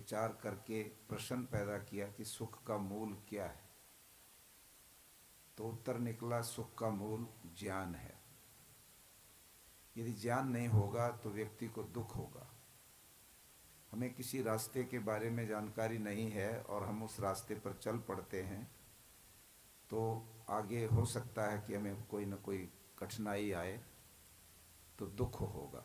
विचार करके प्रश्न पैदा किया कि सुख का मूल क्या है, तो उत्तर निकला सुख का मूल ज्ञान है। यदि ज्ञान नहीं होगा तो व्यक्ति को दुख होगा। हमें किसी रास्ते के बारे में जानकारी नहीं है और हम उस रास्ते पर चल पड़ते हैं तो आगे हो सकता है कि हमें कोई न कोई कठिनाई आए तो दुख होगा।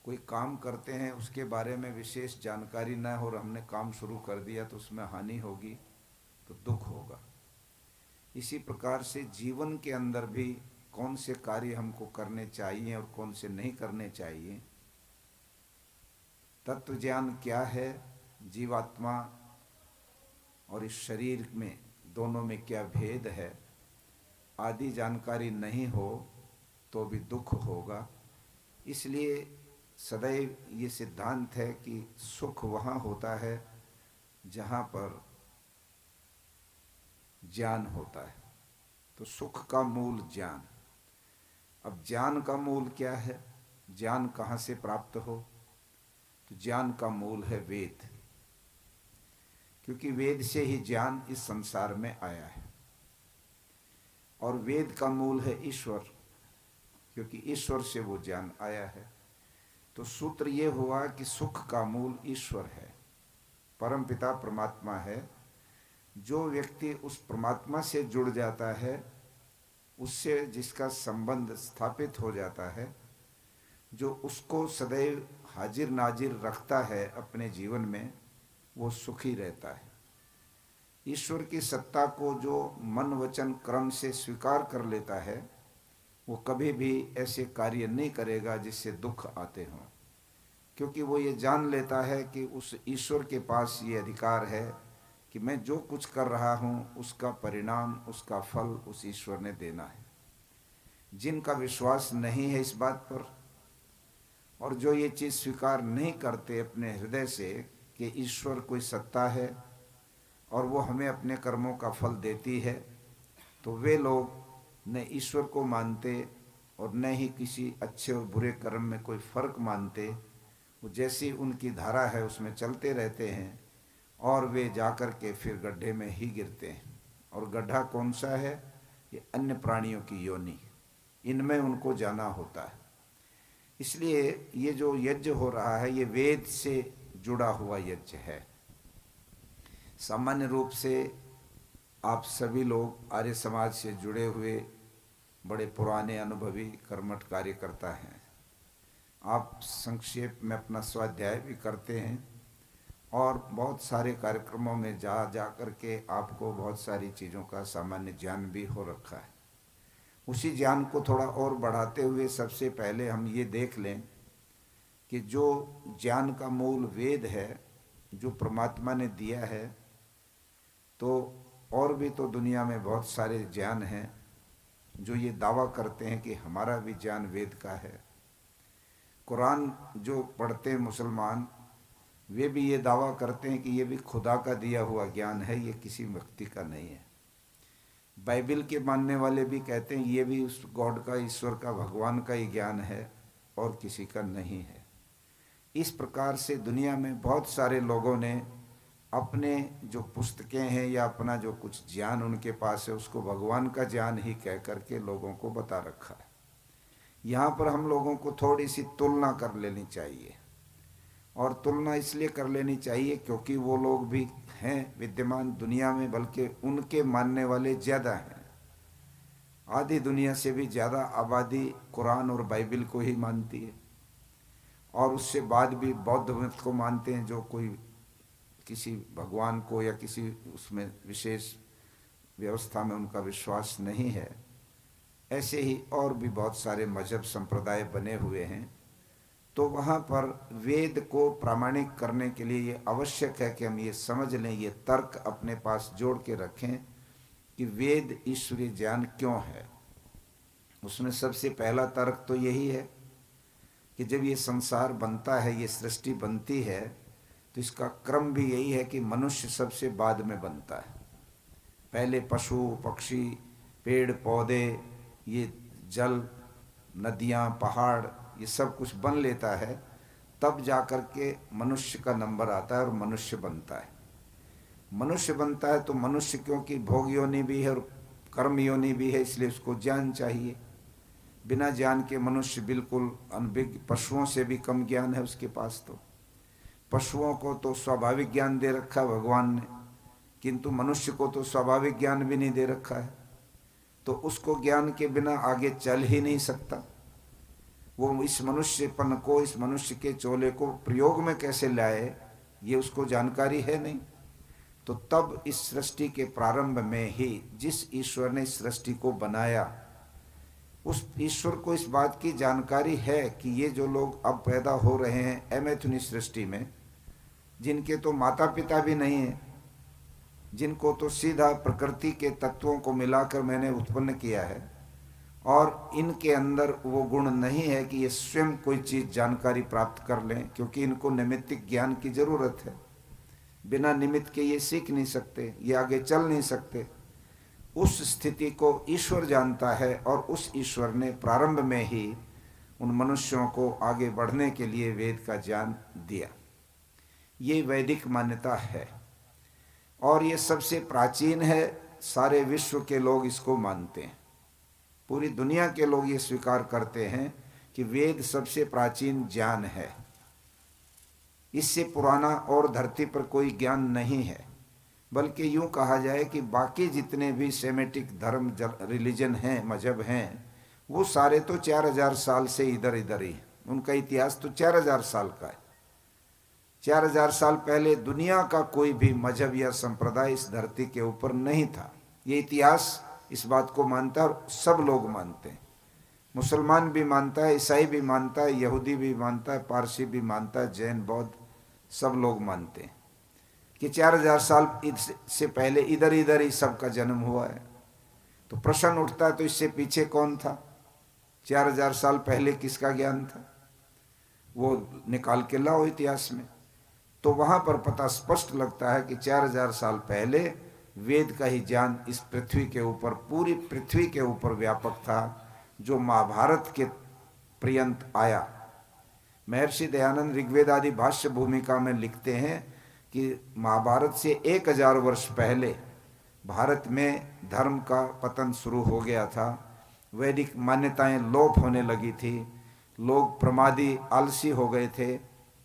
कोई काम करते हैं उसके बारे में विशेष जानकारी न हो और हमने काम शुरू कर दिया तो उसमें हानि होगी तो दुख होगा। इसी प्रकार से जीवन के अंदर भी कौन से कार्य हमको करने चाहिए और कौन से नहीं करने चाहिए, तत्व ज्ञान क्या है, जीवात्मा और इस शरीर में दोनों में क्या भेद है, आदि जानकारी नहीं हो तो भी दुख होगा। इसलिए सदैव ये सिद्धांत है कि सुख वहाँ होता है जहाँ पर ज्ञान होता है। तो सुख का मूल ज्ञान। अब ज्ञान का मूल क्या है, ज्ञान कहाँ से प्राप्त हो, तो ज्ञान का मूल है वेद, क्योंकि वेद से ही ज्ञान इस संसार में आया है। और वेद का मूल है ईश्वर, क्योंकि ईश्वर से वो ज्ञान आया है। तो सूत्र ये हुआ कि सुख का मूल ईश्वर है, परमपिता परमात्मा है। जो व्यक्ति उस परमात्मा से जुड़ जाता है, उससे जिसका संबंध स्थापित हो जाता है, जो उसको सदैव हाजिर नाजिर रखता है अपने जीवन में, वो सुखी रहता है। ईश्वर की सत्ता को जो मन वचन क्रम से स्वीकार कर लेता है, वो कभी भी ऐसे कार्य नहीं करेगा जिससे दुख आते हों, क्योंकि वो ये जान लेता है कि उस ईश्वर के पास ये अधिकार है कि मैं जो कुछ कर रहा हूँ उसका परिणाम, उसका फल उस ईश्वर ने देना है। जिनका विश्वास नहीं है इस बात पर और जो ये चीज़ स्वीकार नहीं करते अपने हृदय से कि ईश्वर कोई सत्ता है और वो हमें अपने कर्मों का फल देती है, तो वे लोग न ईश्वर को मानते और न ही किसी अच्छे और बुरे कर्म में कोई फर्क मानते। वो जैसी उनकी धारा है उसमें चलते रहते हैं और वे जाकर के फिर गड्ढे में ही गिरते हैं। और गड्ढा कौन सा है, ये अन्य प्राणियों की योनि, इनमें उनको जाना होता है। इसलिए ये जो यज्ञ हो रहा है ये वेद से जुड़ा हुआ यज्ञ है। सामान्य रूप से आप सभी लोग आर्य समाज से जुड़े हुए बड़े पुराने अनुभवी कर्मठ कार्यकर्ता हैं। आप संक्षेप में अपना स्वाध्याय भी करते हैं और बहुत सारे कार्यक्रमों में जा कर के आपको बहुत सारी चीज़ों का सामान्य ज्ञान भी हो रखा है। उसी ज्ञान को थोड़ा और बढ़ाते हुए सबसे पहले हम ये देख लें कि जो ज्ञान का मूल वेद है, जो परमात्मा ने दिया है, तो और भी तो दुनिया में बहुत सारे ज्ञान हैं जो ये दावा करते हैं कि हमारा भी ज्ञान वेद का है। कुरान जो पढ़ते हैं मुसलमान, वे भी ये दावा करते हैं कि ये भी खुदा का दिया हुआ ज्ञान है, ये किसी व्यक्ति का नहीं है। बाइबल के मानने वाले भी कहते हैं ये भी उस गॉड का, ईश्वर का, भगवान का ही ज्ञान है और किसी का नहीं है। इस प्रकार से दुनिया में बहुत सारे लोगों ने अपने जो पुस्तकें हैं या अपना जो कुछ ज्ञान उनके पास है उसको भगवान का ज्ञान ही कह करके लोगों को बता रखा है। यहाँ पर हम लोगों को थोड़ी सी तुलना कर लेनी चाहिए, और तुलना इसलिए कर लेनी चाहिए क्योंकि वो लोग भी हैं विद्यमान दुनिया में, बल्कि उनके मानने वाले ज़्यादा हैं। आधी दुनिया से भी ज़्यादा आबादी कुरान और बाइबल को ही मानती है, और उससे बाद भी बौद्ध मत को मानते हैं, जो कोई किसी भगवान को या किसी उसमें विशेष व्यवस्था में उनका विश्वास नहीं है। ऐसे ही और भी बहुत सारे मजहब संप्रदाय बने हुए हैं। तो वहाँ पर वेद को प्रामाणिक करने के लिए ये आवश्यक है कि हम ये समझ लें, ये तर्क अपने पास जोड़ के रखें कि वेद ईश्वरीय ज्ञान क्यों है। उसमें सबसे पहला तर्क तो यही है कि जब ये संसार बनता है, ये सृष्टि बनती है, तो इसका क्रम भी यही है कि मनुष्य सबसे बाद में बनता है। पहले पशु पक्षी, पेड़ पौधे, ये जल, नदियाँ, पहाड़, ये सब कुछ बन लेता है, तब जाकर के मनुष्य का नंबर आता है और मनुष्य बनता है। मनुष्य बनता है तो मनुष्य क्योंकि भोग योनि भी है और कर्म योनि भी है, इसलिए उसको ज्ञान चाहिए। बिना ज्ञान के मनुष्य बिल्कुल अनभिज्ञ, पशुओं से भी कम ज्ञान है उसके पास। तो पशुओं को तो स्वाभाविक ज्ञान दे रखा है भगवान ने, किंतु मनुष्य को तो स्वाभाविक ज्ञान भी नहीं दे रखा है, तो उसको ज्ञान के बिना आगे चल ही नहीं सकता। वो इस मनुष्यपन को, इस मनुष्य के चोले को प्रयोग में कैसे लाए, ये उसको जानकारी है नहीं। तो तब इस सृष्टि के प्रारंभ में ही जिस ईश्वर ने सृष्टि को बनाया, उस ईश्वर को इस बात की जानकारी है कि ये जो लोग अब पैदा हो रहे हैं अमैथुनी सृष्टि में, जिनके तो माता पिता भी नहीं है, जिनको तो सीधा प्रकृति के तत्वों को मिलाकर मैंने उत्पन्न किया है, और इनके अंदर वो गुण नहीं है कि ये स्वयं कोई चीज़ जानकारी प्राप्त कर लें, क्योंकि इनको नैमित्तिक ज्ञान की ज़रूरत है। बिना निमित्त के ये सीख नहीं सकते, ये आगे चल नहीं सकते। उस स्थिति को ईश्वर जानता है, और उस ईश्वर ने प्रारंभ में ही उन मनुष्यों को आगे बढ़ने के लिए वेद का ज्ञान दिया। ये वैदिक मान्यता है, और ये सबसे प्राचीन है। सारे विश्व के लोग इसको मानते हैं, पूरी दुनिया के लोग ये स्वीकार करते हैं कि वेद सबसे प्राचीन ज्ञान है। इससे पुराना और धरती पर कोई ज्ञान नहीं है। बल्कि यूँ कहा जाए कि बाकी जितने भी सेमेटिक धर्म रिलीजन हैं, मजहब हैं, वो सारे तो 4000 साल से इधर इधर ही। उनका इतिहास तो 4000 साल का है। 4000 साल पहले दुनिया का कोई भी मजहब या संप्रदाय इस धरती के ऊपर नहीं था। ये इतिहास इस बात को मानता है, और सब लोग मानते हैं। मुसलमान भी मानता है, ईसाई भी मानता है, यहूदी भी मानता है, पारसी भी मानता है, जैन बौद्ध सब लोग मानते हैं कि 4000 साल से पहले इधर इधर ही सबका जन्म हुआ है। तो प्रश्न उठता है, तो इससे पीछे कौन था? 4000 साल पहले किसका ज्ञान था? वो निकाल के लाओ इतिहास में, तो वहाँ पर पता स्पष्ट लगता है कि 4000 साल पहले वेद का ही ज्ञान इस पृथ्वी के ऊपर, पूरी पृथ्वी के ऊपर व्यापक था, जो महाभारत के पर्यंत आया। महर्षि दयानंद ऋग्वेद आदि भाष्य भूमिका में लिखते हैं कि महाभारत से 1000 वर्ष पहले भारत में धर्म का पतन शुरू हो गया था। वैदिक मान्यताएं लोप होने लगी थी, लोग प्रमादी आलसी हो गए थे,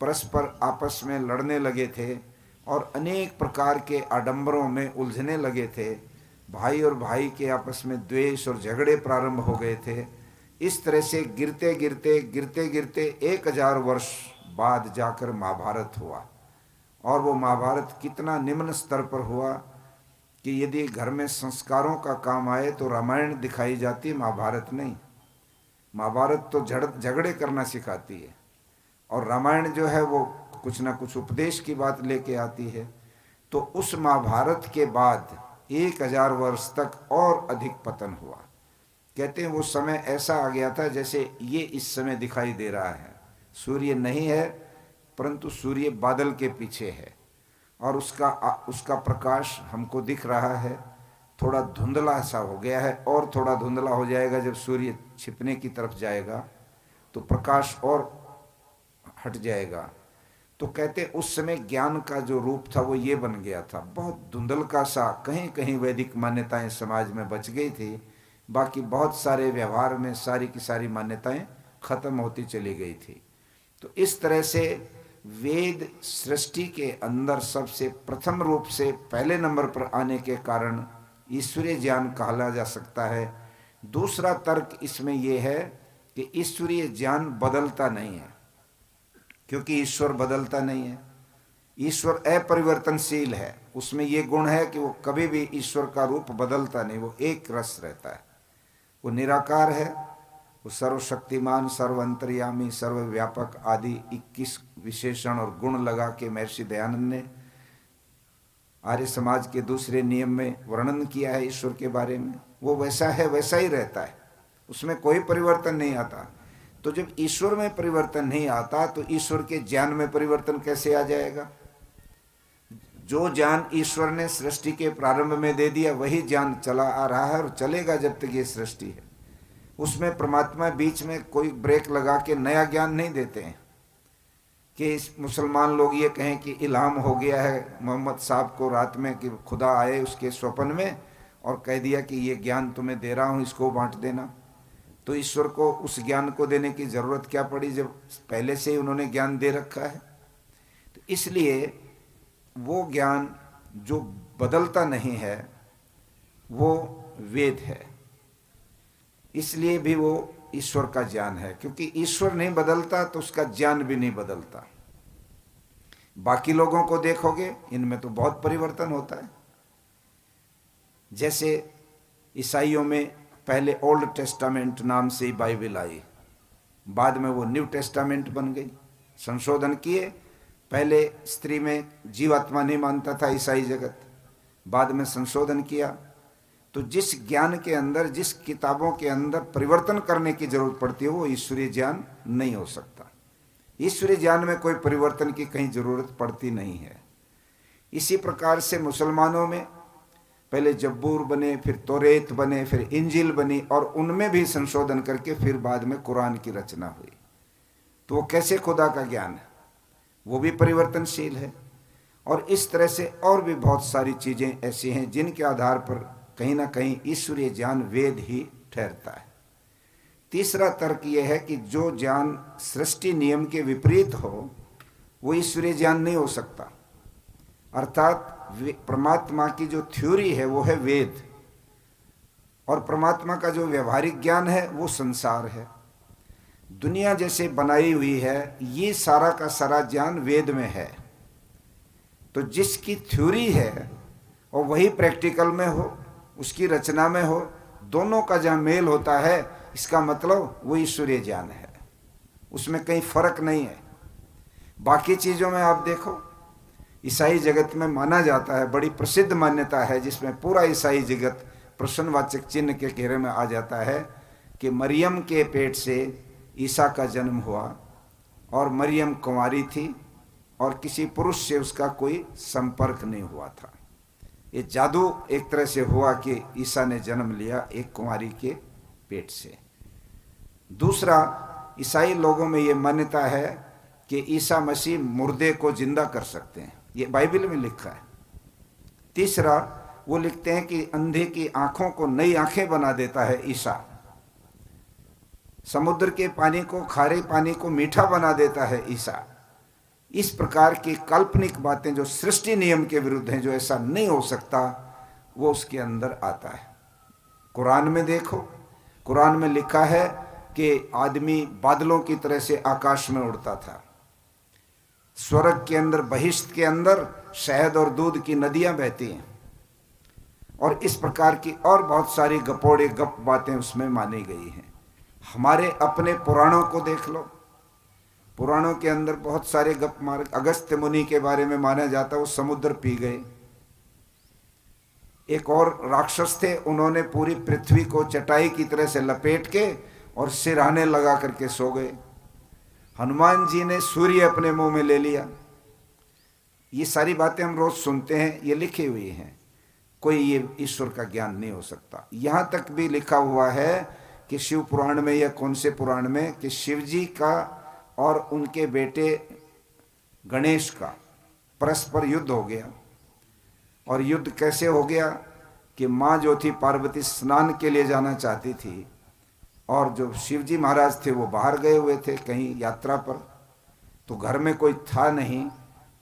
परस्पर आपस में लड़ने लगे थे, और अनेक प्रकार के आडंबरों में उलझने लगे थे। भाई और भाई के आपस में द्वेष और झगड़े प्रारंभ हो गए थे। इस तरह से गिरते गिरते गिरते गिरते 1000 वर्ष बाद जाकर महाभारत हुआ। और वो महाभारत कितना निम्न स्तर पर हुआ कि यदि घर में संस्कारों का काम आए तो रामायण दिखाई जाती, महाभारत नहीं। महाभारत तो झगड़े करना सिखाती है, और रामायण जो है वो कुछ ना कुछ उपदेश की बात लेके आती है। तो उस महाभारत के बाद 1000 वर्ष तक और अधिक पतन हुआ। कहते हैं वो समय ऐसा आ गया था जैसे ये इस समय दिखाई दे रहा है। सूर्य नहीं है, परंतु सूर्य बादल के पीछे है, और उसका प्रकाश हमको दिख रहा है। थोड़ा धुंधला सा हो गया है, और थोड़ा धुंधला हो जाएगा जब सूर्य छिपने की तरफ जाएगा, तो प्रकाश और हट जाएगा। तो कहते उस समय ज्ञान का जो रूप था वो ये बन गया था, बहुत धुंधलका सा। कहीं कहीं वैदिक मान्यताएं समाज में बच गई थी, बाकी बहुत सारे व्यवहार में सारी की सारी मान्यताएं खत्म होती चली गई थी। तो इस तरह से वेद सृष्टि के अंदर सबसे प्रथम रूप से पहले नंबर पर आने के कारण ईश्वरीय ज्ञान कहा जा सकता है। दूसरा तर्क इसमें यह है कि ईश्वरीय ज्ञान बदलता नहीं है, क्योंकि ईश्वर बदलता नहीं है। ईश्वर अपरिवर्तनशील है। उसमें यह गुण है कि वो कभी भी ईश्वर का रूप बदलता नहीं, वो एक रस रहता है, वो निराकार है, वो सर्वशक्तिमान, सर्वअंतर्यामी, सर्वव्यापक आदि 21 विशेषण और गुण लगा के महर्षि दयानंद ने आर्य समाज के दूसरे नियम में वर्णन किया है ईश्वर के बारे में। वो वैसा है, वैसा ही रहता है, उसमें कोई परिवर्तन नहीं आता। तो जब ईश्वर में परिवर्तन नहीं आता तो ईश्वर के ज्ञान में परिवर्तन कैसे आ जाएगा? जो ज्ञान ईश्वर ने सृष्टि के प्रारंभ में दे दिया वही ज्ञान चला आ रहा है और चलेगा जब तक ये सृष्टि है। उसमें परमात्मा बीच में कोई ब्रेक लगा के नया ज्ञान नहीं देते हैं। कि मुसलमान लोग ये कहें कि इल्हाम हो गया है मोहम्मद साहब को रात में कि खुदा आए उसके स्वप्न में और कह दिया कि ये ज्ञान तुम्हें दे रहा हूँ, इसको बांट देना, तो ईश्वर को उस ज्ञान को देने की ज़रूरत क्या पड़ी जब पहले से ही उन्होंने ज्ञान दे रखा है। तो इसलिए वो ज्ञान जो बदलता नहीं है वो वेद है, इसलिए भी वो ईश्वर का ज्ञान है, क्योंकि ईश्वर नहीं बदलता तो उसका ज्ञान भी नहीं बदलता। बाकी लोगों को देखोगे इनमें तो बहुत परिवर्तन होता है। जैसे ईसाइयों में पहले ओल्ड टेस्टामेंट नाम से ही बाइबल आई, बाद में वो न्यू टेस्टामेंट बन गई, संशोधन किए। पहले स्त्री में जीवात्मा नहीं मानता था ईसाई जगत, बाद में संशोधन किया। तो जिस ज्ञान के अंदर, जिस किताबों के अंदर परिवर्तन करने की जरूरत पड़ती है वो ईश्वरीय ज्ञान नहीं हो सकता। ईश्वरीय ज्ञान में कोई परिवर्तन की कहीं जरूरत पड़ती नहीं है। इसी प्रकार से मुसलमानों में पहले जब्बूर बने, फिर तौरेत बने, फिर इंजिल बनी, और उनमें भी संशोधन करके फिर बाद में कुरान की रचना हुई। तो वो कैसे खुदा का ज्ञान है, वो भी परिवर्तनशील है। और इस तरह से और भी बहुत सारी चीज़ें ऐसी हैं जिनके आधार पर कहीं ना कहीं ईश्वरीय ज्ञान वेद ही ठहरता है। तीसरा तर्क यह है कि जो ज्ञान सृष्टि नियम के विपरीत हो वो ईश्वरीय ज्ञान नहीं हो सकता। अर्थात परमात्मा की जो थ्योरी है वो है वेद, और परमात्मा का जो व्यवहारिक ज्ञान है वो संसार है। दुनिया जैसे बनाई हुई है ये सारा का सारा ज्ञान वेद में है। तो जिसकी थ्योरी है और वही प्रैक्टिकल में हो, उसकी रचना में हो, दोनों का जहाँ मेल होता है, इसका मतलब वो ईश्वरीय ज्ञान है, उसमें कहीं फर्क नहीं है। बाकी चीज़ों में आप देखो, ईसाई जगत में माना जाता है, बड़ी प्रसिद्ध मान्यता है जिसमें पूरा ईसाई जगत प्रश्नवाचक चिन्ह के घेरे में आ जाता है कि मरियम के पेट से ईसा का जन्म हुआ और मरियम कुंवारी थी और किसी पुरुष से उसका कोई संपर्क नहीं हुआ था। ये जादू एक तरह से हुआ कि ईसा ने जन्म लिया एक कुंवारी के पेट से। दूसरा, ईसाई लोगों में ये मान्यता है कि ईसा मसीह मुर्दे को जिंदा कर सकते हैं, ये बाइबल में लिखा है। तीसरा, वो लिखते हैं कि अंधे की आंखों को नई आंखें बना देता है ईसा। समुद्र के पानी को, खारे पानी को मीठा बना देता है ईसा। इस प्रकार की काल्पनिक बातें जो सृष्टि नियम के विरुद्ध हैं, जो ऐसा नहीं हो सकता, वो उसके अंदर आता है। कुरान में देखो, कुरान में लिखा है कि आदमी बादलों की तरह से आकाश में उड़ता था। स्वर्ग के अंदर, बहिश्त के अंदर शहद और दूध की नदियां बहती हैं, और इस प्रकार की और बहुत सारी गपोड़े गप बातें उसमें मानी गई हैं। हमारे अपने पुराणों को देख लो, पुराणों के अंदर बहुत सारे गप मार। अगस्त्य मुनि के बारे में माना जाता है वो समुद्र पी गए। एक और राक्षस थे, उन्होंने पूरी पृथ्वी को चटाई की तरह से लपेट के और सिरहाने लगा करके सो गए। हनुमान जी ने सूर्य अपने मुंह में ले लिया। ये सारी बातें हम रोज सुनते हैं, ये लिखी हुई हैं। कोई ये ईश्वर का ज्ञान नहीं हो सकता। यहाँ तक भी लिखा हुआ है कि शिव पुराण में, या कौन से पुराण में, कि शिव जी का और उनके बेटे गणेश का परस्पर युद्ध हो गया। और युद्ध कैसे हो गया कि माँ जो थी पार्वती स्नान के लिए जाना चाहती थी, और जो शिवजी महाराज थे वो बाहर गए हुए थे कहीं यात्रा पर, तो घर में कोई था नहीं।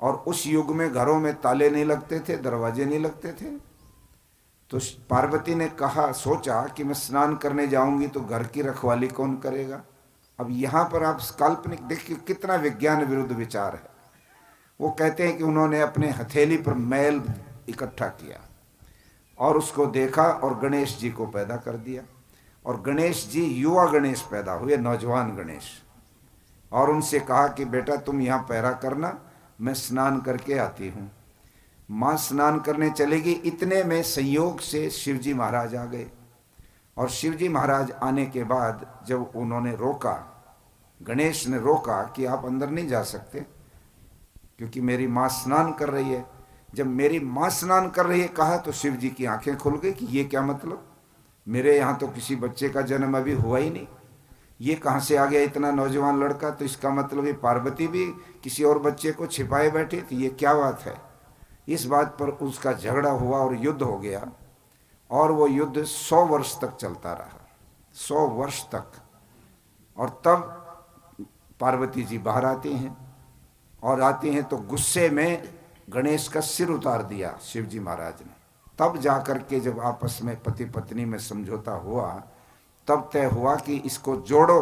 और उस युग में घरों में ताले नहीं लगते थे, दरवाजे नहीं लगते थे। तो पार्वती ने कहा, सोचा कि मैं स्नान करने जाऊंगी तो घर की रखवाली कौन करेगा। अब यहाँ पर आप काल्पनिक देखिए कितना विज्ञान विरुद्ध विचार है। वो कहते हैं कि उन्होंने अपने हथेली पर मैल इकट्ठा किया और उसको देखा और गणेश जी को पैदा कर दिया। और गणेश जी युवा गणेश पैदा हुए, नौजवान गणेश। और उनसे कहा कि बेटा तुम यहाँ पहरा करना, मैं स्नान करके आती हूँ। माँ स्नान करने चलेगी, इतने में संयोग से शिवजी महाराज आ गए। और शिवजी महाराज आने के बाद जब उन्होंने रोका, गणेश ने रोका कि आप अंदर नहीं जा सकते क्योंकि मेरी माँ स्नान कर रही है। जब मेरी माँ स्नान कर रही है कहा तो शिवजी की आंखें खुल गई कि ये क्या मतलब, मेरे यहाँ तो किसी बच्चे का जन्म अभी हुआ ही नहीं, ये कहाँ से आ गया इतना नौजवान लड़का, तो इसका मतलब ये पार्वती भी किसी और बच्चे को छिपाए बैठी थी, ये क्या बात है। इस बात पर उसका झगड़ा हुआ और युद्ध हो गया, और वो युद्ध 100 वर्ष तक चलता रहा, 100 वर्ष तक। और तब पार्वती जी बाहर आती हैं, और आती हैं तो गुस्से में गणेश का सिर उतार दिया शिव जी महाराज ने। तब जाकर के जब आपस में पति पत्नी में समझौता हुआ, तब तय हुआ कि इसको जोड़ो।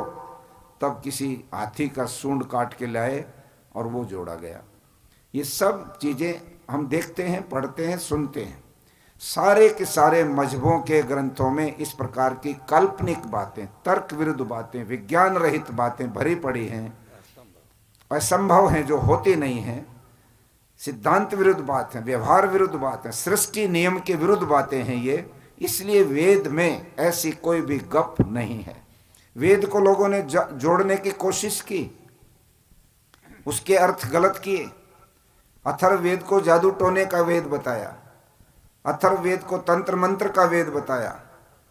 तब किसी हाथी का सूंड काट के लाए और वो जोड़ा गया। ये सब चीज़ें हम देखते हैं, पढ़ते हैं, सुनते हैं। सारे के सारे मजहबों के ग्रंथों में इस प्रकार की काल्पनिक बातें, तर्क विरुद्ध बातें, विज्ञान रहित बातें भरी पड़ी हैं, असंभव हैं, जो होती नहीं हैं, सिद्धांत विरुद्ध बात है, व्यवहार विरुद्ध बात है, सृष्टि नियम के विरुद्ध बातें हैं ये। इसलिए वेद में ऐसी कोई भी गप नहीं है। वेद को लोगों ने जोड़ने की कोशिश की, उसके अर्थ गलत किए। अथर्ववेद को जादू टोने का वेद बताया, अथर्ववेद को तंत्र मंत्र का वेद बताया,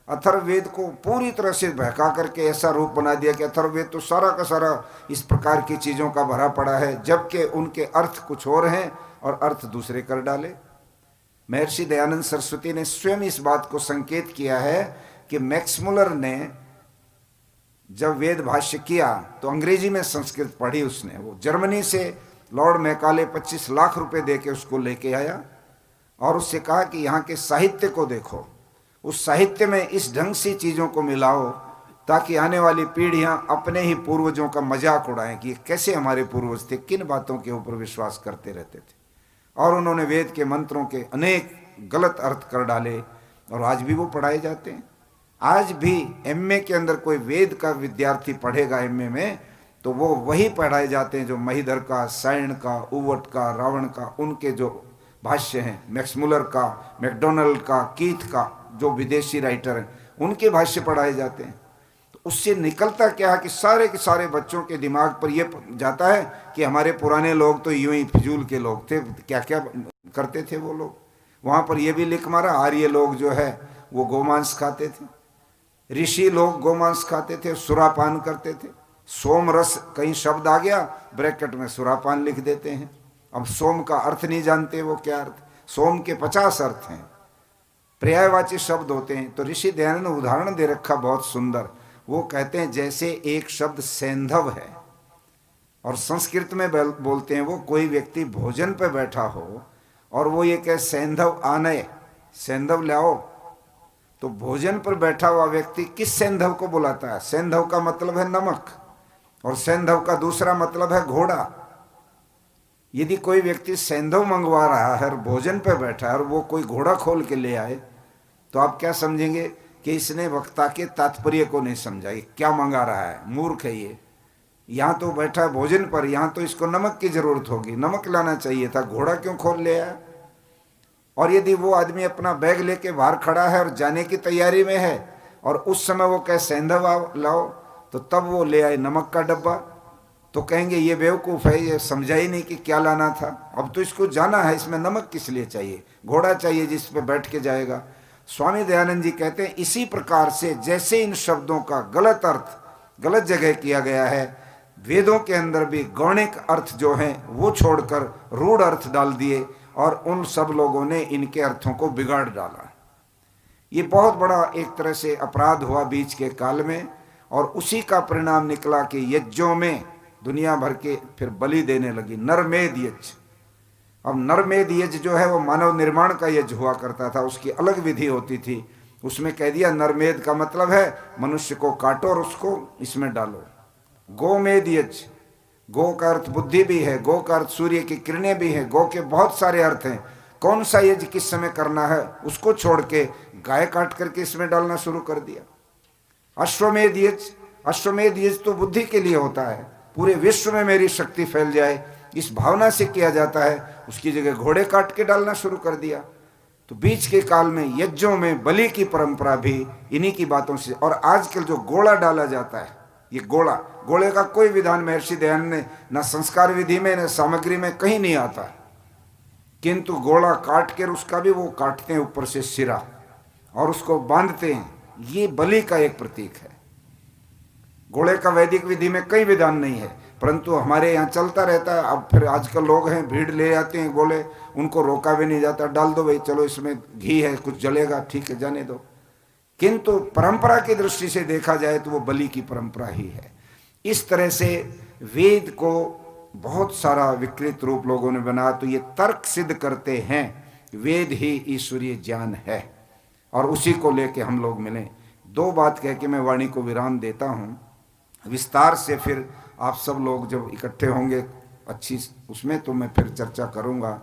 अथर्ववेद को पूरी तरह से बहका करके ऐसा रूप बना दिया कि अथर्ववेद तो सारा का सारा इस प्रकार की चीज़ों का भरा पड़ा है, जबकि उनके अर्थ कुछ और हैं और अर्थ दूसरे कर डाले। महर्षि दयानंद सरस्वती ने स्वयं इस बात को संकेत किया है कि मैक्समुलर ने जब वेद भाष्य किया तो अंग्रेजी में संस्कृत पढ़ी उसने। वो जर्मनी से लॉर्ड मैकाले 25 लाख रुपए दे के उसको लेके आया और उससे कहा कि यहाँ के साहित्य को देखो, उस साहित्य में इस ढंग से चीज़ों को मिलाओ ताकि आने वाली पीढ़ियाँ अपने ही पूर्वजों का मजाक उड़ाएं कि कैसे हमारे पूर्वज थे, किन बातों के ऊपर विश्वास करते रहते थे। और उन्होंने वेद के मंत्रों के अनेक गलत अर्थ कर डाले और आज भी वो पढ़ाए जाते हैं। आज भी एमए के अंदर कोई वेद का विद्यार्थी पढ़ेगा एमए में, तो वो वही पढ़ाए जाते हैं जो महिधर का, सायण का, उवट का, रावण का, उनके जो भाष्य हैं, मैक्समुलर का, मैकडोनल्ड का, कीथ का, जो विदेशी राइटर हैं, उनके भाष्य पढ़ाए जाते हैं। तो उससे निकलता क्या है कि सारे के सारे बच्चों के दिमाग पर यह जाता है कि हमारे पुराने लोग तो यूं ही फिजूल के लोग थे, क्या क्या करते थे वो लोग। वहाँ पर यह भी लिख मारा, आर्य लोग जो है वो गोमांस खाते थे, ऋषि लोग गोमांस खाते थे, सुरापान करते थे। सोम रस कहीं शब्द आ गया, ब्रैकेट में सुरापान लिख देते हैं। अब सोम का अर्थ नहीं जानते वो क्या अर्थ। सोम के 50 अर्थ हैं, पर्यायवाची शब्द होते हैं। तो ऋषि दयानंद ने उदाहरण दे रखा बहुत सुंदर। वो कहते हैं जैसे एक शब्द सैंधव है, और संस्कृत में बोलते हैं वो कोई व्यक्ति भोजन पे बैठा हो और वो ये कहे सैंधव आनय, सैंधव लाओ, तो भोजन पर बैठा हुआ व्यक्ति किस सैंधव को बुलाता है? सैंधव का मतलब है नमक, और सैंधव का दूसरा मतलब है घोड़ा। यदि कोई व्यक्ति सैंधव मंगवा रहा है और भोजन पर बैठा है और वो कोई घोड़ा खोल के ले आए, तो आप क्या समझेंगे कि इसने वक्ता के तात्पर्य को नहीं समझा, ये क्या मंगा रहा है, मूर्ख है ये। यहाँ तो बैठा है भोजन पर, यहाँ तो इसको नमक की जरूरत होगी, नमक लाना चाहिए था, घोड़ा क्यों खोल ले आया? और यदि वो आदमी अपना बैग लेके बाहर खड़ा है और जाने की तैयारी में है और उस समय वो कहे सैंधव लाओ, तो तब वो ले आए नमक का डब्बा, तो कहेंगे ये बेवकूफ़ है, ये समझा ही नहीं कि क्या लाना था। अब तो इसको जाना है, इसमें नमक किस लिए चाहिए, घोड़ा चाहिए जिस पे बैठ के जाएगा। स्वामी दयानंद जी कहते हैं इसी प्रकार से जैसे इन शब्दों का गलत अर्थ गलत जगह किया गया है, वेदों के अंदर भी गौणिक अर्थ जो हैं वो छोड़कर रूढ़ अर्थ डाल दिए और उन सब लोगों ने इनके अर्थों को बिगाड़ डाला। ये बहुत बड़ा एक तरह से अपराध हुआ बीच के काल में, और उसी का परिणाम निकला कि यज्ञों में दुनिया भर के फिर बलि देने लगी, नरमेध यज्ञ। अब नरमेध यज्ञ जो है वो मानव निर्माण का यज्ञ हुआ करता था, उसकी अलग विधि होती थी। उसमें कह दिया नरमेध का मतलब है मनुष्य को काटो और उसको इसमें डालो। गोमेध यज्ञ, गो का अर्थ बुद्धि भी है, गो का अर्थ सूर्य की किरणें भी हैं, गो के बहुत सारे अर्थ हैं। कौन सा यज्ञ किस समय करना है उसको छोड़ के गाय काट करके इसमें डालना शुरू कर दिया। अश्वमेध यज्ञ, अश्वमेध यज्ञ तो बुद्धि के लिए होता है, पूरे विश्व में मेरी शक्ति फैल जाए इस भावना से किया जाता है, उसकी जगह घोड़े काट के डालना शुरू कर दिया। तो बीच के काल में यज्ञों में बलि की परंपरा भी इन्हीं की बातों से। और आजकल जो गोला डाला जाता है, ये घोड़े का कोई विधान महर्षि दयानंद ने न संस्कार विधि में न सामग्री में कहीं नहीं आता, किंतु घोड़ा काट कर उसका भी वो काटते हैं ऊपर से सिरा और उसको बांधते हैं, ये बलि का एक प्रतीक है। घोड़े का वैदिक विधि में कई विधान नहीं है, परंतु हमारे यहाँ चलता रहता है। अब फिर आजकल लोग हैं, भीड़ ले आते हैं घोड़े, उनको रोका भी नहीं जाता, डाल दो भाई, चलो इसमें घी है, कुछ जलेगा, ठीक है जाने दो। किंतु परंपरा की दृष्टि से देखा जाए तो वो बलि की परंपरा ही है। इस तरह से वेद को बहुत सारा विकृत रूप लोगों ने बना, तो ये तर्क सिद्ध करते हैं वेद ही ईश्वरीय ज्ञान है और उसी को लेके हम लोग मिले। दो बात कह के मैं वाणी को विराम देता हूँ। विस्तार से फिर आप सब लोग जब इकट्ठे होंगे अच्छी उसमें, तो मैं फिर चर्चा करूँगा।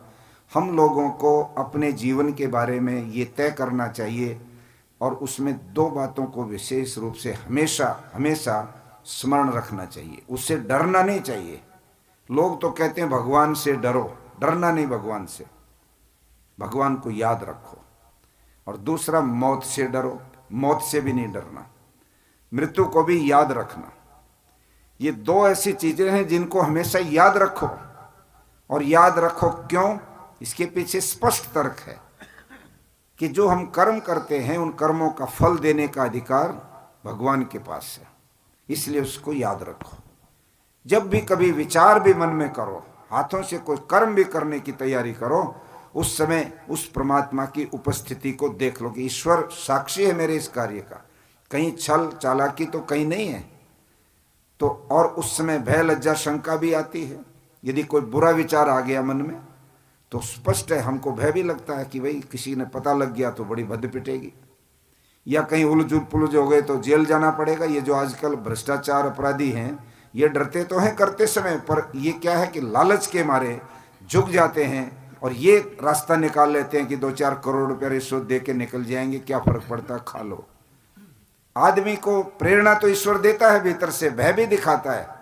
हम लोगों को अपने जीवन के बारे में ये तय करना चाहिए और उसमें दो बातों को विशेष रूप से हमेशा हमेशा स्मरण रखना चाहिए। उससे डरना नहीं चाहिए। लोग तो कहते हैं भगवान से डरो, डरना नहीं भगवान से, भगवान को याद रखो। और दूसरा, मौत से डरो, मौत से भी नहीं डरना, मृत्यु को भी याद रखना। ये दो ऐसी चीजें हैं जिनको हमेशा याद रखो। और याद रखो क्यों? इसके पीछे स्पष्ट तर्क है कि जो हम कर्म करते हैं उन कर्मों का फल देने का अधिकार भगवान के पास है, इसलिए उसको याद रखो। जब भी कभी विचार भी मन में करो, हाथों से कोई कर्म भी करने की तैयारी करो, उस समय उस परमात्मा की उपस्थिति को देख लो कि ईश्वर साक्षी है मेरे इस कार्य का, कहीं छल चालाकी तो कहीं नहीं है। तो और उस समय भय लज्जा शंका भी आती है। यदि कोई बुरा विचार आ गया मन में तो स्पष्ट है, हमको भय भी लगता है कि भाई किसी ने पता लग गया तो बड़ी भद्द पिटेगी, या कहीं उलझ पुलझ हो गए तो जेल जाना पड़ेगा। ये जो आजकल भ्रष्टाचार अपराधी हैं ये डरते तो हैं करते समय, पर ये क्या है कि लालच के मारे झुक जाते हैं और ये रास्ता निकाल लेते हैं कि 2-4 करोड़ रुपया रिश्वत दे के निकल जाएंगे, क्या फर्क पड़ता, खा लो। आदमी को प्रेरणा तो ईश्वर देता है, भीतर से भय भी दिखाता है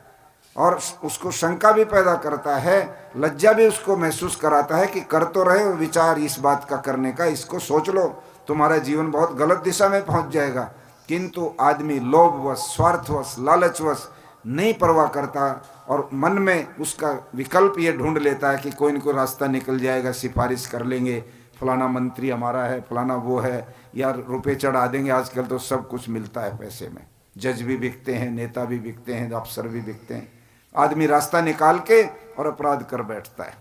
और उसको शंका भी पैदा करता है, लज्जा भी उसको महसूस कराता है कि कर तो रहे हो विचार इस बात का करने का, इसको सोच लो, तुम्हारा जीवन बहुत गलत दिशा में पहुंच जाएगा। किंतु आदमी लोभवश, स्वार्थवश, लालचवश नहीं परवाह करता और मन में उसका विकल्प ये ढूंढ लेता है कि कोई न कोई रास्ता निकल जाएगा, सिफारिश कर लेंगे, फलाना मंत्री हमारा है, फलाना वो है, या रुपये चढ़ा देंगे। आजकल तो सब कुछ मिलता है पैसे में, जज भी बिकते हैं, नेता भी बिकते हैं, अफसर भी बिकते हैं। आदमी रास्ता निकाल के और अपराध कर बैठता है।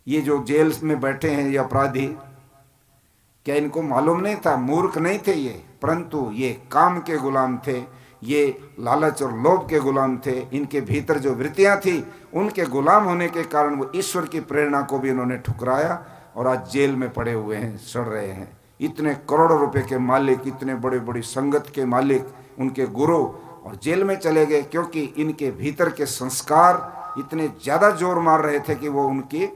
ये जो जेल में बैठे हैं ये अपराधी, क्या इनको मालूम नहीं था? मूर्ख नहीं थे ये, परंतु ये काम के गुलाम थे, ये लालच और लोभ के गुलाम थे। इनके भीतर जो वृत्तियां थी उनके गुलाम होने के कारण वो ईश्वर की प्रेरणा को भी इन्होंने ठुकराया और आज जेल में पड़े हुए हैं, सड़ रहे हैं। इतने करोड़ों रुपए के मालिक, इतने बड़े बड़ी संगत के मालिक, उनके गुरु, और जेल में चले गए क्योंकि इनके भीतर के संस्कार इतने ज्यादा जोर मार रहे थे कि वो उनकी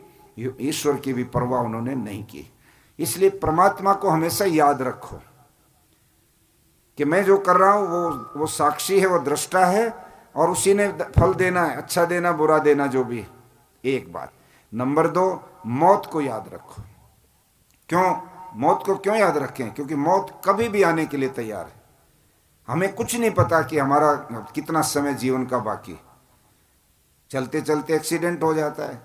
ईश्वर की भी परवाह उन्होंने नहीं की। इसलिए परमात्मा को हमेशा याद रखो कि मैं जो कर रहा हूं वो साक्षी है, वो दृष्टा है और उसी ने फल देना है, अच्छा देना बुरा देना जो भी। एक बात। नंबर 2, मौत को याद रखो। क्यों मौत को क्यों याद रखें? क्योंकि मौत कभी भी आने के लिए तैयार है। हमें कुछ नहीं पता कि हमारा कितना समय जीवन का बाकी। चलते चलते एक्सीडेंट हो जाता है,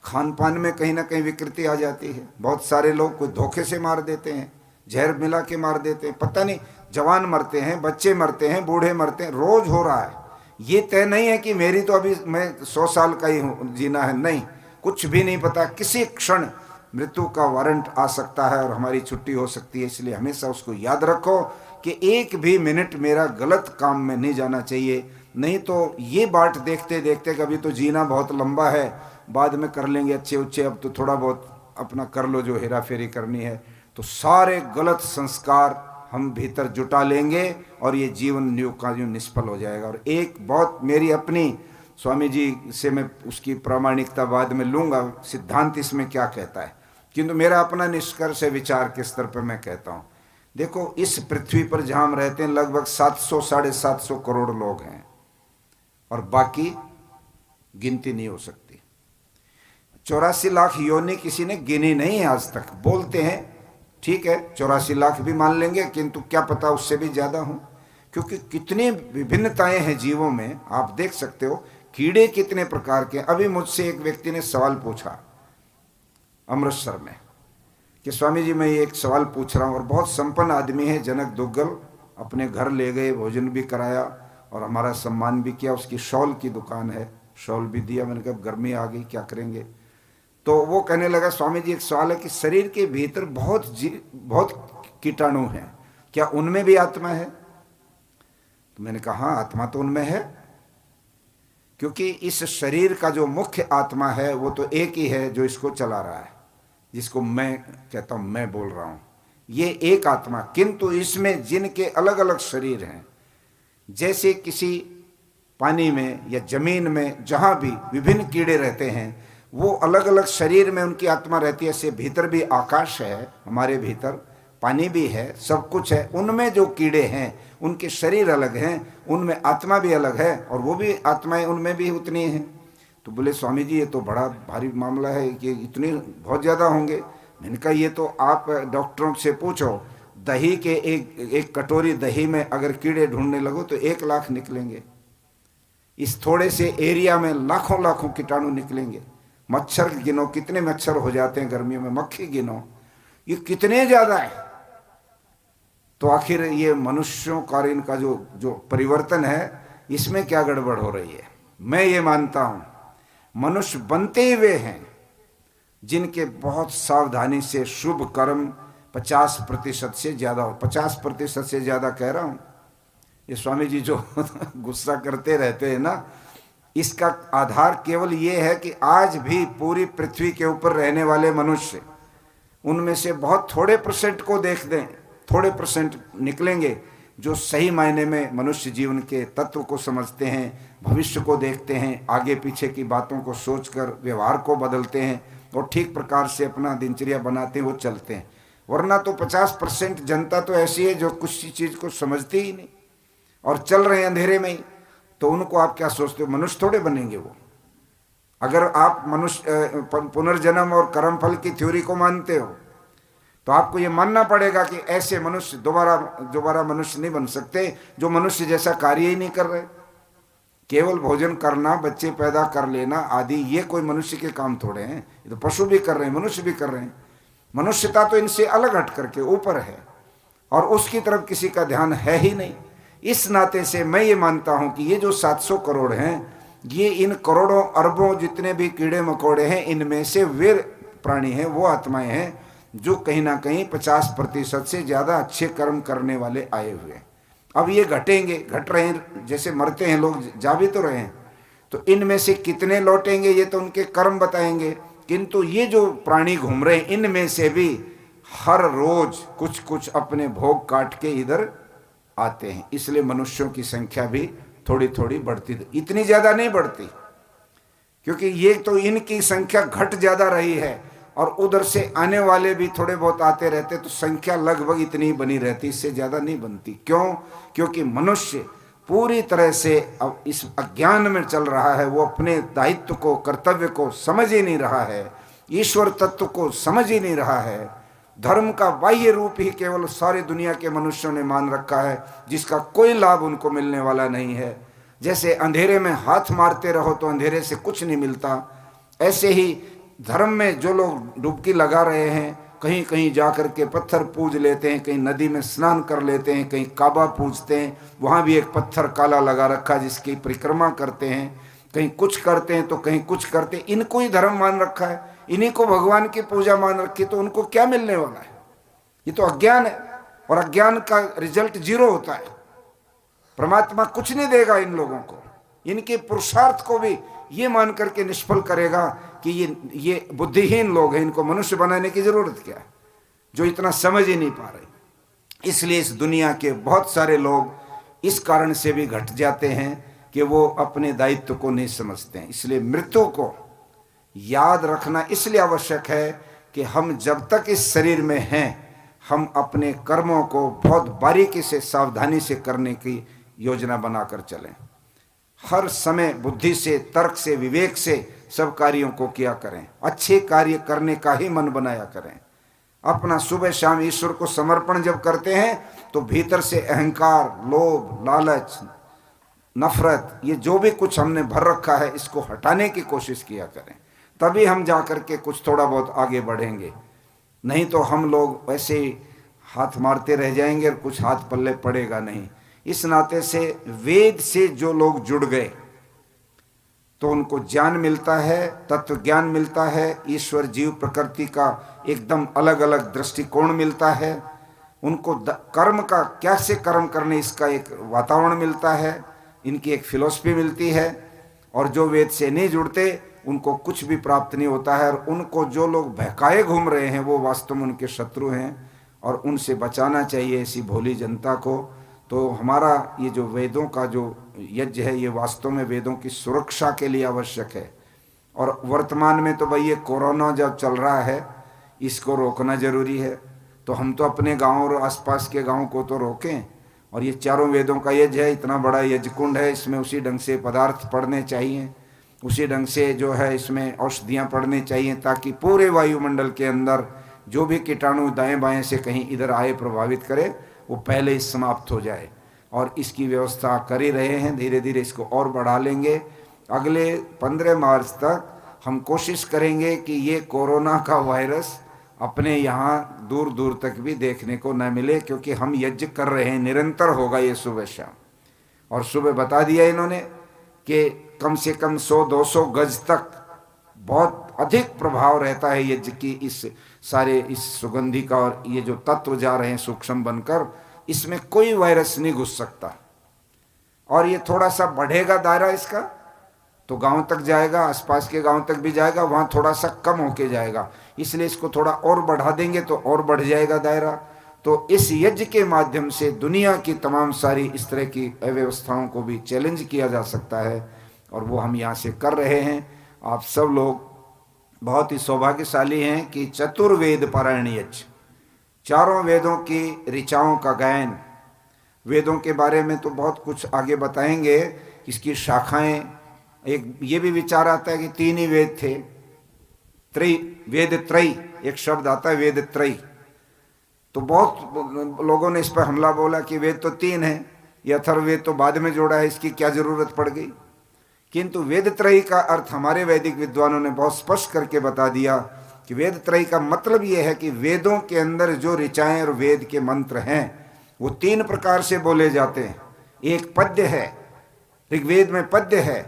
खान पान में कहीं ना कहीं विकृति आ जाती है। बहुत सारे लोग कोई धोखे से मार देते हैं, जहर मिला के मार देते हैं, पता नहीं। जवान मरते हैं, बच्चे मरते हैं, बूढ़े मरते हैं, रोज हो रहा है। ये तय नहीं है कि मेरी तो अभी मैं 100 साल का ही हूँ, जीना है, नहीं, कुछ भी नहीं पता। किसी क्षण मृत्यु का वारंट आ सकता है और हमारी छुट्टी हो सकती है। इसलिए हमेशा उसको याद रखो कि एक भी मिनट मेरा गलत काम में नहीं जाना चाहिए। नहीं तो ये बाट देखते देखते कभी तो जीना बहुत लंबा है, बाद में कर लेंगे अच्छे उच्चे, अब तो थोड़ा बहुत अपना कर लो जो हेरा फेरी करनी है, तो सारे गलत संस्कार हम भीतर जुटा लेंगे और ये जीवन न्यू का न्यू निष्फल हो जाएगा। और एक बहुत मेरी अपनी, स्वामी जी से मैं उसकी प्रामाणिकता बाद में लूँगा, सिद्धांत इसमें क्या कहता है, किंतु मेरा अपना निष्कर्ष है, विचार के स्तर पर मैं कहता हूँ। देखो, इस पृथ्वी पर जहाँ हम रहते हैं लगभग 700-750 करोड़ लोग हैं और बाकी गिनती नहीं हो सकती। 84 लाख योनि किसी ने गिनी नहीं है आज तक। बोलते हैं ठीक है 84 लाख भी मान लेंगे, किंतु क्या पता उससे भी ज़्यादा हो, क्योंकि कितनी विभिन्नताएं हैं जीवों में। आप देख सकते हो कीड़े कितने प्रकार के। अभी मुझसे एक व्यक्ति ने सवाल पूछा अमृतसर में कि स्वामी जी मैं ये एक सवाल पूछ रहा हूँ, और बहुत संपन्न आदमी है, जनक दुग्गल, अपने घर ले गए, भोजन भी कराया, और हमारा सम्मान भी किया। उसकी शॉल की दुकान है, शॉल भी दिया। मैंने कहा गर्मी आ गई, क्या करेंगे। तो वो कहने लगा, स्वामी जी एक सवाल है कि शरीर के भीतर बहुत कीटाणु हैं, क्या उनमें भी आत्मा है? तो मैंने कहा हाँ, आत्मा तो उनमें है, क्योंकि इस शरीर का जो मुख्य आत्मा है वो तो एक ही है जो इसको चला रहा है, जिसको मैं कहता हूं, मैं बोल रहा हूं, ये एक आत्मा। किंतु इसमें जिनके अलग अलग शरीर हैं, जैसे किसी पानी में या जमीन में जहां भी विभिन्न कीड़े रहते हैं, वो अलग अलग शरीर में उनकी आत्मा रहती है। ऐसे भीतर भी आकाश है, हमारे भीतर पानी भी है, सब कुछ है। उनमें जो कीड़े हैं उनके शरीर अलग हैं, उनमें आत्मा भी अलग है, और वो भी आत्माएं उनमें भी उतनी हैं। तो बोले स्वामी जी ये तो बड़ा भारी मामला है, कि इतने बहुत ज़्यादा होंगे। मैंने कहा ये तो आप डॉक्टरों से पूछो, दही के एक कटोरी दही में अगर कीड़े ढूंढने लगो तो 1 लाख निकलेंगे। इस थोड़े से एरिया में लाखों लाखों कीटाणु निकलेंगे। मच्छर गिनो, कितने मच्छर हो जाते हैं गर्मियों में, मक्खी गिनो, ये कितने ज़्यादा है। तो आखिर ये मनुष्यों का इनका जो परिवर्तन है, इसमें क्या गड़बड़ हो रही है? मैं ये मानता हूं मनुष्य बनते हुए हैं जिनके बहुत सावधानी से शुभ कर्म 50% से ज्यादा हो। 50% से ज्यादा कह रहा हूं। ये स्वामी जी जो गुस्सा करते रहते हैं ना, इसका आधार केवल ये है कि आज भी पूरी पृथ्वी के ऊपर रहने वाले मनुष्य, उनमें से बहुत थोड़े % को देख दें, थोड़े % निकलेंगे जो सही मायने में मनुष्य जीवन के तत्व को समझते हैं, भविष्य को देखते हैं, आगे पीछे की बातों को सोचकर व्यवहार को बदलते हैं और ठीक प्रकार से अपना दिनचर्या बनाते हैं, वो चलते हैं। वरना तो 50% जनता तो ऐसी है जो कुछ चीज़ को समझती ही नहीं और चल रहे हैं अंधेरे में ही। तो उनको आप क्या सोचते हो, मनुष्य थोड़े बनेंगे वो? अगर आप मनुष्य पुनर्जन्म और कर्मफल की थ्योरी को मानते हो तो आपको ये मानना पड़ेगा कि ऐसे मनुष्य दोबारा मनुष्य नहीं बन सकते जो मनुष्य जैसा कार्य ही नहीं कर रहे। केवल भोजन करना, बच्चे पैदा कर लेना आदि, ये कोई मनुष्य के काम थोड़े हैं। ये तो पशु भी कर रहे हैं, मनुष्य भी कर रहे हैं। मनुष्यता तो इनसे अलग हट करके ऊपर है और उसकी तरफ किसी का ध्यान है ही नहीं। इस नाते से मैं ये मानता हूं कि ये जो 700 करोड़ हैं, ये इन करोड़ों अरबों जितने भी कीड़े मकोड़े हैं, इनमें से वे प्राणी हैं, वो आत्माएं हैं जो कहीं ना कहीं 50% से ज़्यादा अच्छे कर्म करने वाले आए हुए। अब ये घटेंगे, घट रहे हैं, जैसे मरते हैं लोग, जा भी तो रहे हैं। तो इनमें से कितने लौटेंगे ये तो उनके कर्म बताएंगे। किंतु ये जो प्राणी घूम रहे हैं, इनमें से भी हर रोज कुछ कुछ अपने भोग काट के इधर आते हैं। इसलिए मनुष्यों की संख्या भी थोड़ी थोड़ी बढ़ती, इतनी ज़्यादा नहीं बढ़ती, क्योंकि ये तो इनकी संख्या घट ज़्यादा रही है और उधर से आने वाले भी थोड़े बहुत आते रहते, तो संख्या लगभग इतनी ही बनी रहती, इससे ज़्यादा नहीं बनती। क्यों? क्योंकि मनुष्य पूरी तरह से अब इस अज्ञान में चल रहा है। वो अपने दायित्व को, कर्तव्य को समझ ही नहीं रहा है, ईश्वर तत्व को समझ ही नहीं रहा है। धर्म का बाह्य रूप ही केवल सारी दुनिया के मनुष्यों ने मान रखा है, जिसका कोई लाभ उनको मिलने वाला नहीं है। जैसे अंधेरे में हाथ मारते रहो तो अंधेरे से कुछ नहीं मिलता, ऐसे ही धर्म में जो लोग डुबकी लगा रहे हैं, कहीं कहीं जा कर के पत्थर पूज लेते हैं, कहीं नदी में स्नान कर लेते हैं, कहीं काबा पूजते हैं, वहाँ भी एक पत्थर काला लगा रखा जिसकी परिक्रमा करते हैं, कहीं कुछ करते हैं तो कहीं कुछ करते हैं। इनको ही धर्म मान रखा है, इन्हीं को भगवान की पूजा मान रखी, तो उनको क्या मिलने वाला है? ये तो अज्ञान है और अज्ञान का रिजल्ट 0 होता है। परमात्मा कुछ नहीं देगा इन लोगों को, इनके पुरुषार्थ को भी ये मान करके निष्फल करेगा कि ये बुद्धिहीन लोग हैं, इनको मनुष्य बनाने की जरूरत क्या है, जो इतना समझ ही नहीं पा रहे। इसलिए इस दुनिया के बहुत सारे लोग इस कारण से भी घट जाते हैं कि वो अपने दायित्व को नहीं समझते हैं। इसलिए मृत्यु को याद रखना इसलिए आवश्यक है कि हम जब तक इस शरीर में हैं, हम अपने कर्मों को बहुत बारीकी से, सावधानी से करने की योजना बनाकर चलें। हर समय बुद्धि से, तर्क से, विवेक से सब कार्यों को किया करें। अच्छे कार्य करने का ही मन बनाया करें। अपना सुबह शाम ईश्वर को समर्पण जब करते हैं तो भीतर से अहंकार, लोभ, लालच, नफरत, ये जो भी कुछ हमने भर रखा है, इसको हटाने की कोशिश किया करें। तभी हम जा कर के कुछ थोड़ा बहुत आगे बढ़ेंगे। नहीं तो हम लोग ऐसे हाथ मारते रह जाएंगे और कुछ हाथ पल्ले पड़ेगा नहीं। इस नाते से वेद से जो लोग जुड़ गए तो उनको ज्ञान मिलता है, तत्व ज्ञान मिलता है, ईश्वर जीव प्रकृति का एकदम अलग अलग दृष्टिकोण मिलता है, उनको कर्म का कैसे कर्म करने इसका एक वातावरण मिलता है, इनकी एक फिलॉसफी मिलती है। और जो वेद से नहीं जुड़ते उनको कुछ भी प्राप्त नहीं होता है, और उनको जो लोग बहकाए घूम रहे हैं वो वास्तव में उनके शत्रु हैं और उनसे बचाना चाहिए ऐसी भोली जनता को। तो हमारा ये जो वेदों का जो यज्ञ है ये वास्तव में वेदों की सुरक्षा के लिए आवश्यक है। और वर्तमान में तो भाई ये कोरोना जब चल रहा है इसको रोकना जरूरी है, तो हम तो अपने गांव और आसपास के गांव को तो रोकें। और ये चारों वेदों का यज्ञ है, इतना बड़ा यज्ञ कुंड है, इसमें उसी ढंग से पदार्थ पड़ने चाहिए, उसी ढंग से जो है इसमें औषधियाँ पड़नी चाहिए, ताकि पूरे वायुमंडल के अंदर जो भी कीटाणु दाएं बाएं से कहीं इधर आए प्रभावित करे वो पहले ही समाप्त हो जाए। और इसकी व्यवस्था कर ही रहे हैं, धीरे धीरे इसको और बढ़ा लेंगे। अगले 15 मार्च तक हम कोशिश करेंगे कि ये कोरोना का वायरस अपने यहाँ दूर दूर तक भी देखने को न मिले, क्योंकि हम यज्ञ कर रहे हैं, निरंतर होगा ये सुबह शाम। और सुबह बता दिया इन्होंने कि कम से कम 100-200 गज तक बहुत अधिक प्रभाव रहता है यज्ञ की, इस सारे इस सुगंधी का। और ये जो तत्व जा रहे हैं सूक्ष्म बनकर, इसमें कोई वायरस नहीं घुस सकता। और ये थोड़ा सा बढ़ेगा दायरा इसका तो गांव तक जाएगा, आसपास के गांव तक भी जाएगा, वहां थोड़ा सा कम होके जाएगा, इसलिए इसको थोड़ा और बढ़ा देंगे तो और बढ़ जाएगा दायरा। तो इस यज्ञ के माध्यम से दुनिया की तमाम सारी इस तरह की अव्यवस्थाओं को भी चैलेंज किया जा सकता है, और वो हम यहाँ से कर रहे हैं। आप सब लोग बहुत ही सौभाग्यशाली हैं कि चतुर्वेद पारायण यज्ञ, चारों वेदों की ऋचाओं का गायन, वेदों के बारे में तो बहुत कुछ आगे बताएंगे, इसकी शाखाएं। एक ये भी विचार आता है कि 3 ही वेद थे, वेद त्रयी एक शब्द आता है, वेद त्रयी। तो बहुत लोगों ने इस पर हमला बोला कि वेद तो 3 है, ये अथर्ववेद तो बाद में जोड़ा है, इसकी क्या जरूरत पड़ गई। किंतु वेद त्रयी का अर्थ हमारे वैदिक विद्वानों ने बहुत स्पष्ट करके बता दिया कि वेद त्रयी का मतलब यह है कि वेदों के अंदर जो ऋचाएं और वेद के मंत्र हैं वो 3 प्रकार से बोले जाते हैं। एक पद्य है, ऋग्वेद में पद्य है,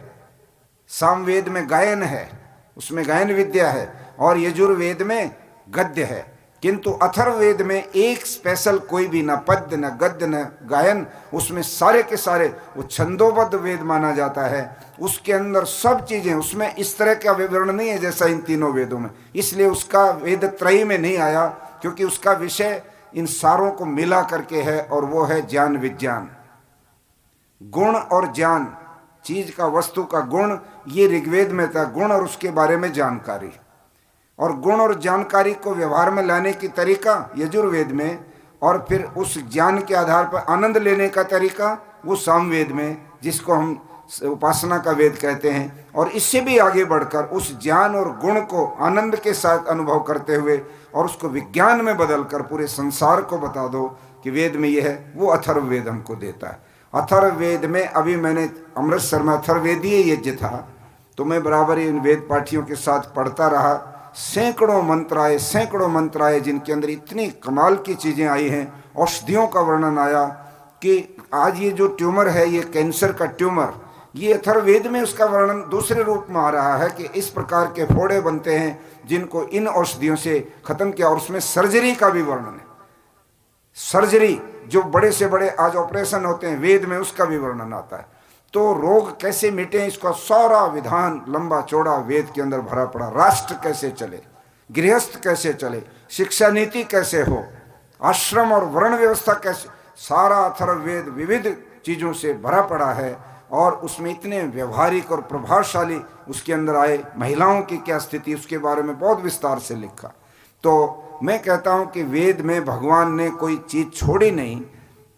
सामवेद में गायन है, उसमें गायन विद्या है, और यजुर्वेद में गद्य है। किंतु अथर्ववेद में एक स्पेशल कोई भी, ना पद्य न गद्य न गायन, उसमें सारे के सारे वो छंदोबद्ध वेद माना जाता है। उसके अंदर सब चीजें, उसमें इस तरह का विवरण नहीं है जैसा इन तीनों वेदों में, इसलिए उसका वेद त्रयी में नहीं आया, क्योंकि उसका विषय इन सारों को मिला करके है, और वो है ज्ञान विज्ञान। गुण और ज्ञान, चीज का, वस्तु का गुण, ये ऋग्वेद में था, गुण और उसके बारे में जानकारी। और गुण और जानकारी को व्यवहार में लाने की तरीका यजुर्वेद में, और फिर उस ज्ञान के आधार पर आनंद लेने का तरीका वो सामवेद में, जिसको हम उपासना का वेद कहते हैं। और इससे भी आगे बढ़कर उस ज्ञान और गुण को आनंद के साथ अनुभव करते हुए और उसको विज्ञान में बदलकर पूरे संसार को बता दो कि वेद में यह है, वो अथर्ववेद हमको देता है। अथर्ववेद में अभी मैंने अमृतसर में अथर्ववेदीय यज्ञ था, तो मैं बराबर ही इन वेद पाठियों के साथ पढ़ता रहा। सैकड़ों मंत्र आए जिनके अंदर इतनी कमाल की चीज़ें आई हैं। औषधियों का वर्णन आया कि आज ये जो ट्यूमर है, ये कैंसर का ट्यूमर, ये अथर्ववेद में उसका वर्णन दूसरे रूप में आ रहा है कि इस प्रकार के फोड़े बनते हैं जिनको इन औषधियों से खत्म किया। और उसमें सर्जरी का भी वर्णन है, सर्जरी जो बड़े से बड़े आज ऑपरेशन होते हैं, वेद में उसका भी वर्णन आता है। तो रोग कैसे मिटे, इसका सारा विधान लंबा चौड़ा वेद के अंदर भरा पड़ा। राष्ट्र कैसे चले, गृहस्थ कैसे चले, शिक्षा नीति कैसे हो, आश्रम और वर्ण व्यवस्था कैसे, सारा अथर्ववेद विविध चीज़ों से भरा पड़ा है। और उसमें इतने व्यवहारिक और प्रभावशाली उसके अंदर आए, महिलाओं की क्या स्थिति, उसके बारे में बहुत विस्तार से लिखा। तो मैं कहता हूँ कि वेद में भगवान ने कोई चीज़ छोड़ी नहीं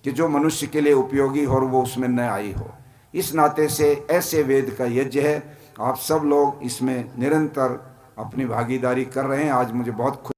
कि जो मनुष्य के लिए उपयोगी हो और वो उसमें न आई हो। इस नाते से ऐसे वेद का यज्ञ है, आप सब लोग इसमें निरंतर अपनी भागीदारी कर रहे हैं। आज मुझे बहुत खुशी